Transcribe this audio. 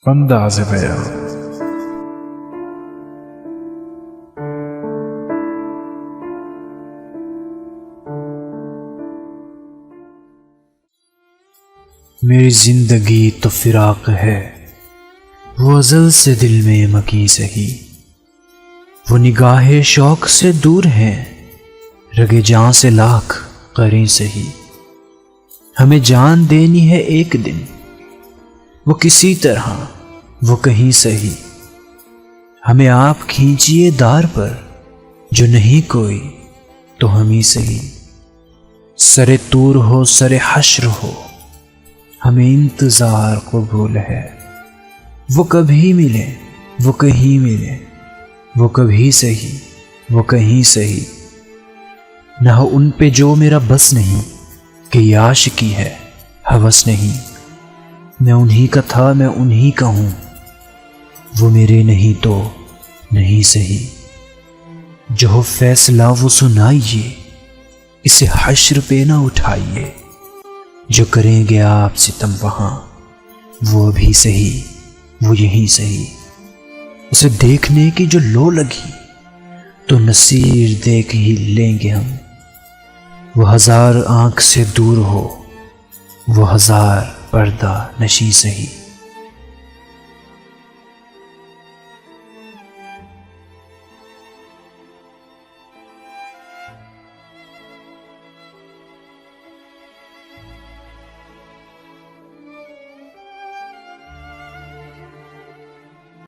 انداز بیان۔ میری زندگی تو فراق ہے، وہ ازل سے دل میں مکی سہی، وہ نگاہ شوق سے دور ہیں، رگے جان سے لاکھ قریں سہی۔ ہمیں جان دینی ہے ایک دن، وہ کسی طرح وہ کہیں سہی، ہمیں آپ کھینچیے دار پر، جو نہیں کوئی تو ہم ہی سہی۔ سر طور ہو سر حشر ہو، ہمیں انتظار قبول ہے، وہ کبھی ملے وہ کہیں ملے، وہ کبھی سہی وہ کہیں سہی۔ نہ ہو ان پہ جو میرا بس نہیں، کہ یہ عاشقی ہے ہوس نہیں، میں انہی کا تھا میں انہی کا ہوں، وہ میرے نہیں تو نہیں سہی۔ جو ہو فیصلہ وہ سنائیے، اسے حشر پہ نہ اٹھائیے، جو کریں گے آپ ستم وہاں، وہ ابھی سہی وہ یہیں سہی۔ اسے دیکھنے کی جو لو لگی، تو نصیر دیکھ ہی لیں گے ہم، وہ ہزار آنکھ سے دور ہو، وہ ہزار پردہ نشیں سہی۔